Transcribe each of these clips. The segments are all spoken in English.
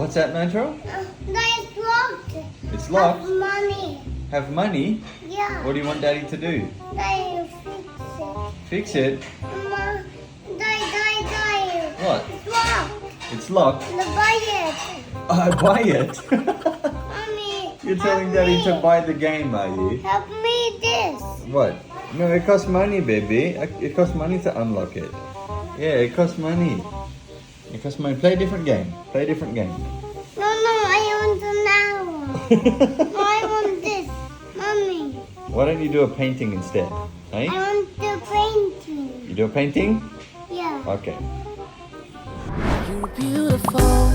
What's that, Nitro? It's locked. It's locked. Have money. Have money? Yeah. What do you want Daddy to do? Daddy, fix it. Fix it? Mama, Daddy. What? It's locked. It's locked. Buy it. Buy it? Mommy. You're telling help Daddy me. to buy the game, are you? Help me this. What? No, it costs money, baby. It costs money to unlock it. Yeah, it costs money. It costs money. Play a different game. Play a different game. No, I want another one. No, I want this. Mommy. Why don't you do a painting instead? I Hey? want the painting. You do a painting? Yeah. Okay. You're beautiful,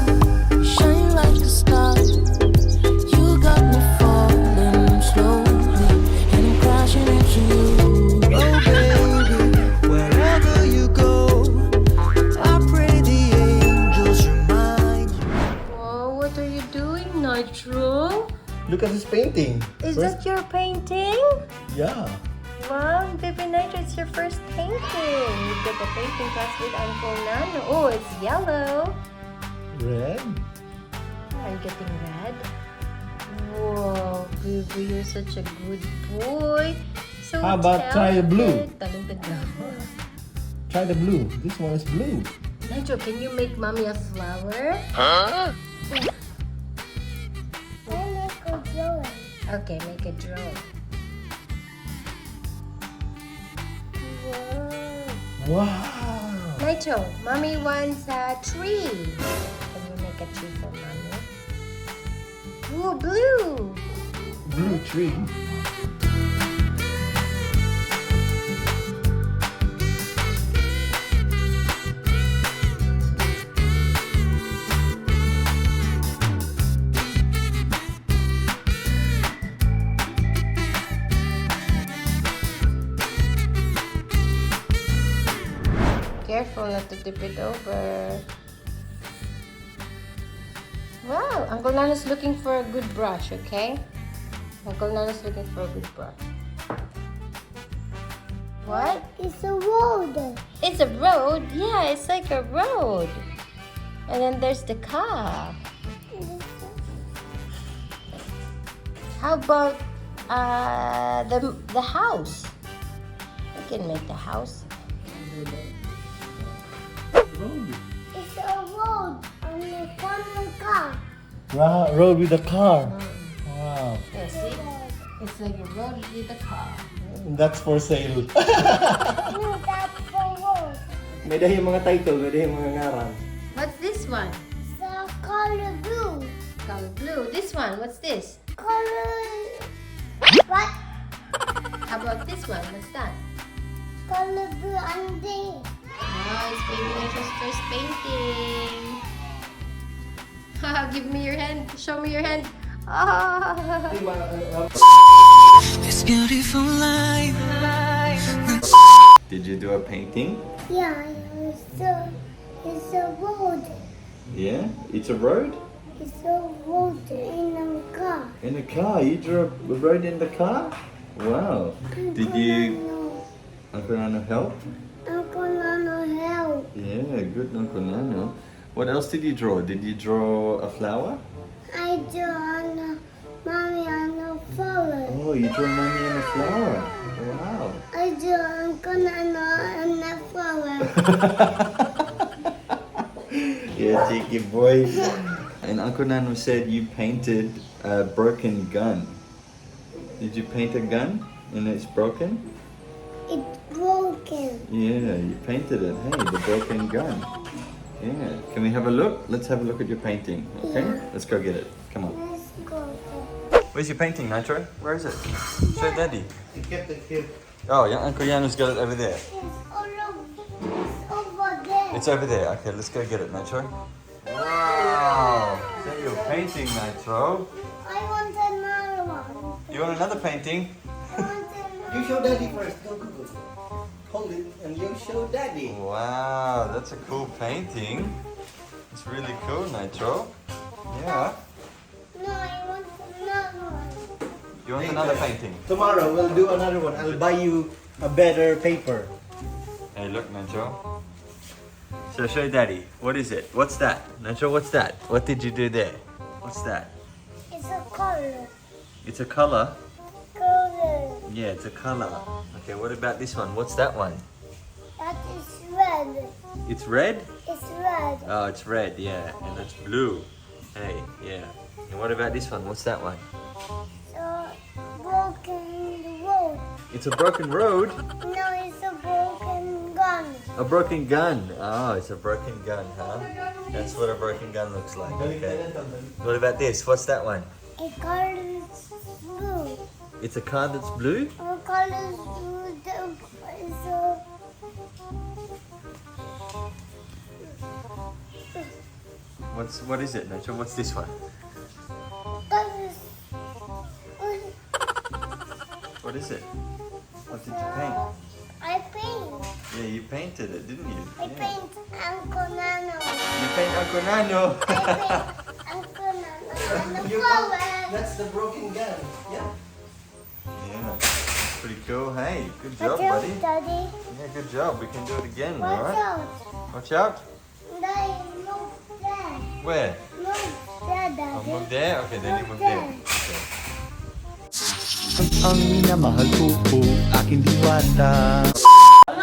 you shine like a star. You got me falling slowly, and I'm crashing into you. Oh baby, wherever you go, I pray the angels remind you. Whoa, what are you doing, Nitro? Look at this painting. Is that your painting? Yeah. Wow, baby Nitro, it's your first painting. You did the painting class with Uncle Yano. Oh, it's yellow. Red. Are you getting red? Whoa, baby, you're such a good boy. So How about try a blue? Talented lang. Try the blue. This one is blue. Nitro, can you make mommy a flower? I make a drawing. Okay, make a drawing. Whoa. Wow. Nitro, mommy wants a tree. Can you make a tree for mommy? Ooh, blue. Blue tree. Careful not to tip it over. Wow, Uncle Nano's looking for a good brush, okay? Uncle Nano's looking for a good brush. What? It's a road. It's a road? Yeah, it's like a road. And then there's the car. How about the house? We can make the house. It's a road on the front of the car. Road with a car. Wow. Yeah, see? It's like a road with a car. That's for sale. No, that's the road. May dahil mga title, may dahil mga ngaran. What's this one? The color blue. Color blue. This one, what's this? Color. What? How about this one? What's that? Color blue and this. Oh, it's baby Nitro's first painting. Haha, give me your hand. Show me your hand. Ah. This beautiful life. Did you do a painting? Yeah, it's a road. Yeah? It's a road? It's a road in a car. In a car? You drew a road in the car? Wow. Did you... Uncle Nano help? Uncle Yano help. Yeah, good Uncle Nano. What else did you draw? Did you draw a flower? I drew on a mommy on a flower. Oh, you drew mommy and a flower. Wow. I drew Uncle Yano on a flower. Yeah, cheeky boy. And Uncle Nano said you painted a broken gun. Did you paint a gun and it's broken? It's broken. Yeah, you painted it. Hey, the broken gun. Yeah. Can we have a look? Let's have a look at your painting. Okay? Yeah. Let's go get it. Come on. Let's go. Where's your painting, Nitro? Where is it? Show Daddy. You kept it here. Oh, yeah, Uncle Yano's got it over there. It's over there. It's over there. Okay, let's go get it, Nitro. Wow! Is that your painting, Nitro? I want another one. You want another painting? I want another. You show daddy first. Go. Hold it and you show daddy. Wow, that's a cool painting. It's really cool, Nitro. Yeah. No, I want another one. You want another painting? Tomorrow we'll do another one. I'll buy you a better paper. Hey, look, Nitro. So show Daddy. What is it? What's that? Nitro, what's that? What did you do there? What's that? It's a color. It's a color. Color. Yeah, it's a color. Okay, what about this one? What's that one? That is red. It's red? It's red. Oh, it's red, yeah. And that's blue. Hey, yeah. And what about this one? What's that one? So broken road. It's a broken road. No, it's a broken gun. A broken gun. Oh, it's a broken gun, huh? That's what a broken gun looks like. Okay. What about this? What's that one? A color is blue. It's a car that's blue? A color is blue. It's a What is it, Nitro? What's this one? color. What is it? What did you paint? I paint. Yeah, you painted it, didn't you? I Yeah. paint Uncle Yano. You paint Uncle Yano. I paint Uncle Yano and the You flower. That's the broken gun. Yeah. Yeah, that's pretty cool. Hey, good job, Watch out, buddy. Daddy. Yeah, good job. We can do it again, Watch alright? out. Watch out. Daddy, move there. Where? Move there, I'll Daddy. move there? Okay, then you move there. Okay. Ang minamahal ko po, aking diwata.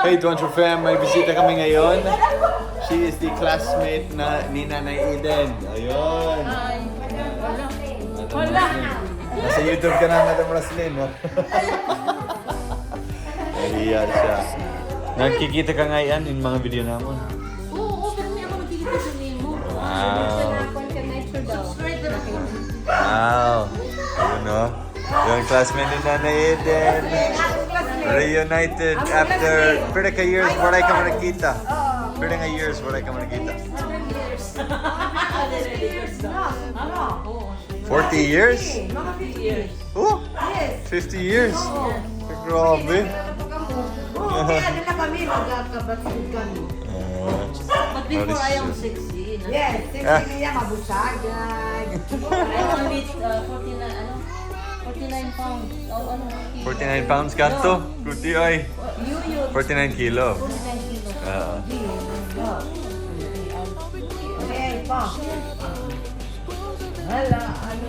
Hey Dwantro Fam, may bisita kami ngayon. She is the classmate ni Nanay Eden. Ayun. Wala. Nasa YouTube ka na, Madam Roslyn. Nahiya siya. Nagkikita ka nga yan in mga video namin. Oo, pero may ako nakikita sa name mo. Wow. Nitro daw. Wow. Ayun no. Yung classmate ni Nanay Eden. Reunited after pwede ka years wala ka nakita. Pwede nga years wala ka nakita. 40 years? Mga 50 years. Oh, 50 years? Grabe. Oo, kaya din na kami, magkakabatid kami. But before I am 60. Yes, 60 niya, mabusagan. I am with 49 pounds. Oh, ano? 49 pounds kanto? Kuti ay. 49 kilo. 49 kilos. Oo. Okay, pa. Hala, ano?